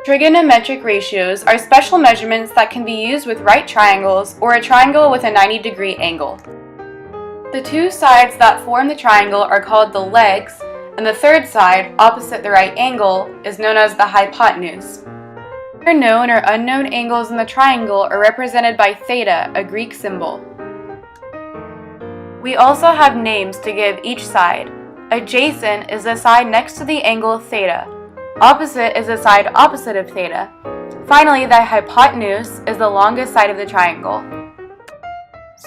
Trigonometric ratios are special measurements that can be used with right triangles or a triangle with a 90-degree angle. The two sides that form the triangle are called the legs, and the third side, opposite the right angle, is known as the hypotenuse. Other known or unknown angles in the triangle are represented by theta, a Greek symbol. We also have names to give each side. Adjacent is the side next to the angle theta. Opposite is the side opposite of theta. Finally, the hypotenuse is the longest side of the triangle.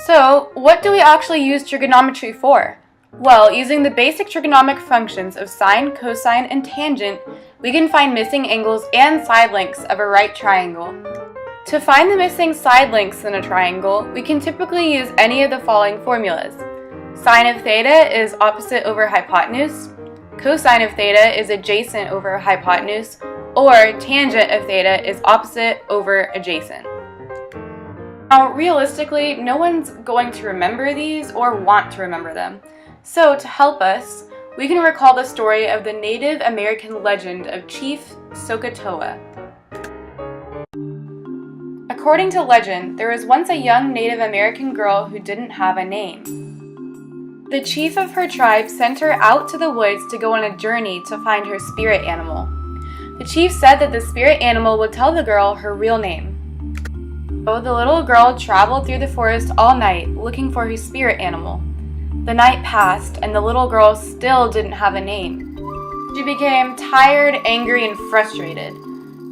So, what do we actually use trigonometry for? Well, using the basic trigonomic functions of sine, cosine, and tangent, we can find missing angles and side lengths of a right triangle. To find the missing side lengths in a triangle, we can typically use any of the following formulas. Sine of theta is opposite over hypotenuse, cosine of theta is adjacent over hypotenuse, or tangent of theta is opposite over adjacent. Now, realistically, no one's going to remember these or want to remember them. So, to help us, we can recall the story of the Native American legend of Chief SOHCAHTOA. According to legend, there was once a young Native American girl who didn't have a name. The chief of her tribe sent her out to the woods to go on a journey to find her spirit animal. The chief said that the spirit animal would tell the girl her real name. So the little girl traveled through the forest all night looking for her spirit animal. The night passed and the little girl still didn't have a name. She became tired, angry, and frustrated.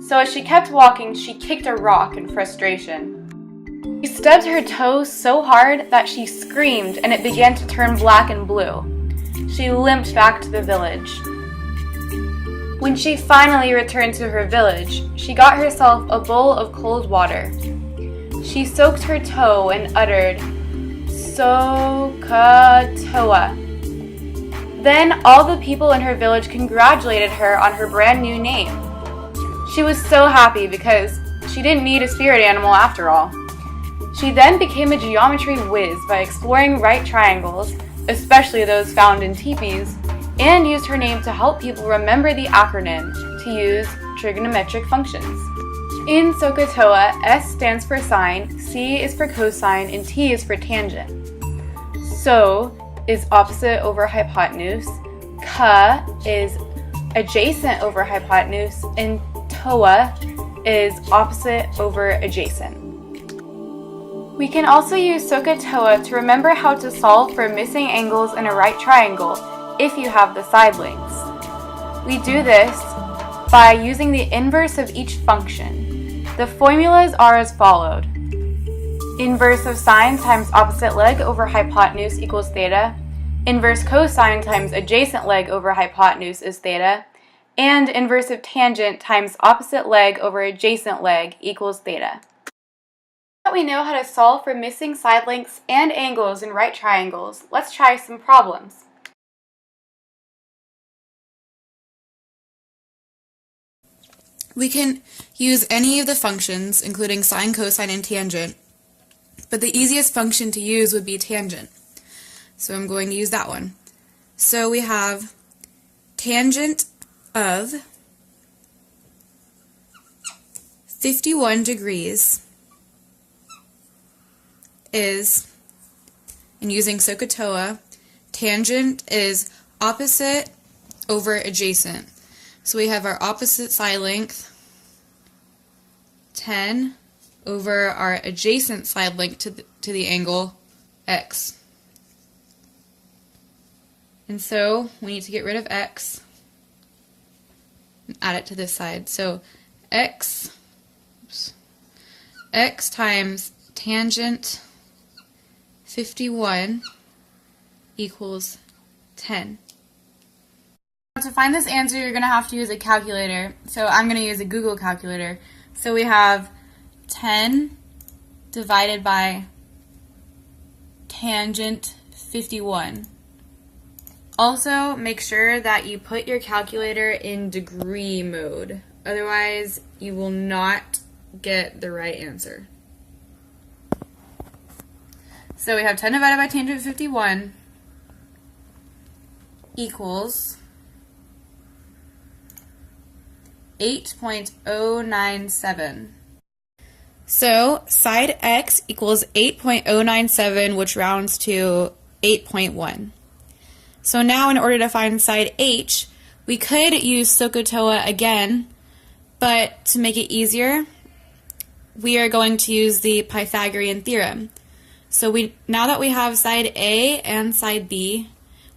So as she kept walking, she kicked a rock in frustration. She stubbed her toe so hard that she screamed and it began to turn black and blue. She limped back to the village. When she finally returned to her village, she got herself a bowl of cold water. She soaked her toe and uttered, SOHCAHTOA. Then all the people in her village congratulated her on her brand new name. She was so happy because she didn't need a spirit animal after all. She then became a geometry whiz by exploring right triangles, especially those found in teepees, and used her name to help people remember the acronym to use trigonometric functions. In SOHCAHTOA, S stands for sine, C is for cosine, and T is for tangent. So is opposite over hypotenuse, CA is adjacent over hypotenuse, and TOA is opposite over adjacent. We can also use SOHCAHTOA to remember how to solve for missing angles in a right triangle if you have the side lengths. We do this by using the inverse of each function. The formulas are as followed. Inverse of sine times opposite leg over hypotenuse equals theta. Inverse cosine times adjacent leg over hypotenuse is theta. And inverse of tangent times opposite leg over adjacent leg equals theta. Now that we know how to solve for missing side lengths and angles in right triangles, let's try some problems. We can use any of the functions, including sine, cosine, and tangent, but the easiest function to use would be tangent. So I'm going to use that one. So we have tangent of 51 degrees is, and using SOHCAHTOA, tangent is opposite over adjacent. So we have our opposite side length, 10, over our adjacent side length to the angle, x. And so we need to get rid of x and add it to this side. So x times tangent 51 equals 10. To find this answer, you're going to have to use a calculator. So I'm going to use a Google calculator. So we have 10 divided by tangent 51. Also, make sure that you put your calculator in degree mode. Otherwise, you will not get the right answer. So we have 10 divided by tangent 51 equals 8.097. So side x equals 8.097, which rounds to 8.1. So now in order to find side h, we could use SOHCAHTOA again, but to make it easier, we are going to use the Pythagorean theorem. So now that we have side A and side B,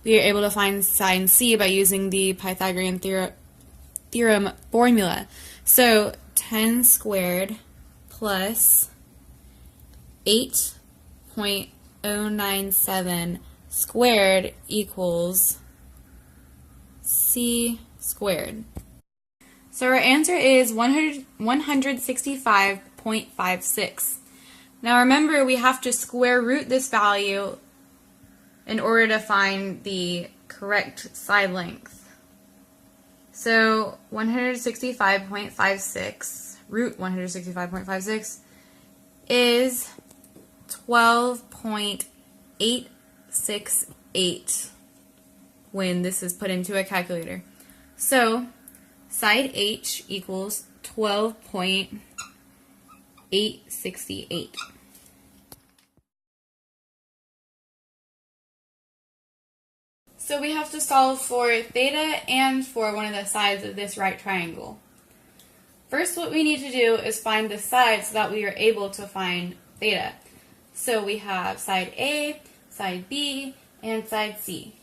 we are able to find side C by using the Pythagorean theorem formula. So 10 squared plus 8.097 squared equals C squared. So our answer is 165.56. Now remember, we have to square root this value in order to find the correct side length. So 165.56, root 165.56 is 12.868 when this is put into a calculator. So side h equals 12.868. So we have to solve for theta and for one of the sides of this right triangle. First, what we need to do is find the side so that we are able to find theta. So we have side A, side B, and side C.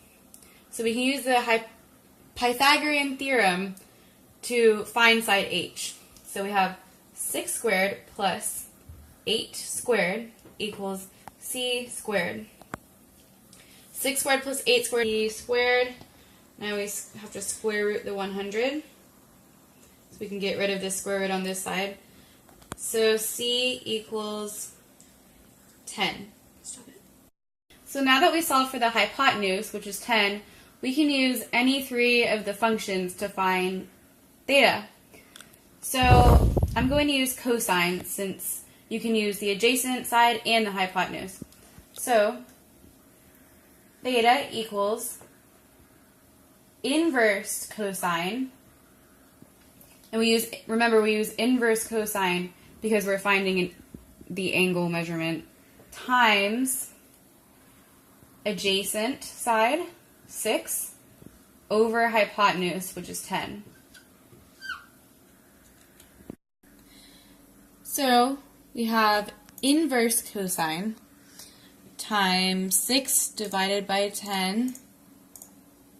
So we can use the Pythagorean theorem to find side h. So we have 6 squared plus 8 squared equals c squared. 6 squared plus 8 squared, c squared. Now we have to square root the 100. So we can get rid of this square root on this side. So c equals 10. Stop it. So now that we solved for the hypotenuse, which is 10, we can use any three of the functions to find theta. So I'm going to use cosine since you can use the adjacent side and the hypotenuse. So theta equals inverse cosine, and remember we use inverse cosine because we're finding the angle measurement, times adjacent side, 6, over hypotenuse, which is 10. So we have inverse cosine times 6 divided by 10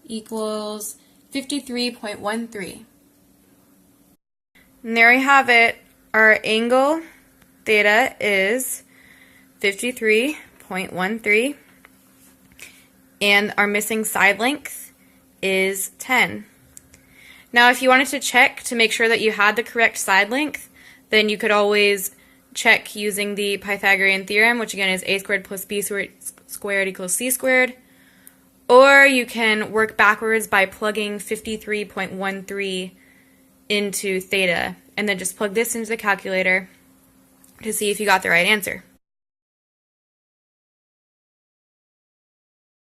equals 53.13. And there we have it. Our angle theta is 53.13, and our missing side length is 10. Now if you wanted to check to make sure that you had the correct side length, then you could always check using the Pythagorean theorem, which again is a squared plus b squared equals c squared. Or you can work backwards by plugging 53.13 into theta, and then just plug this into the calculator to see if you got the right answer.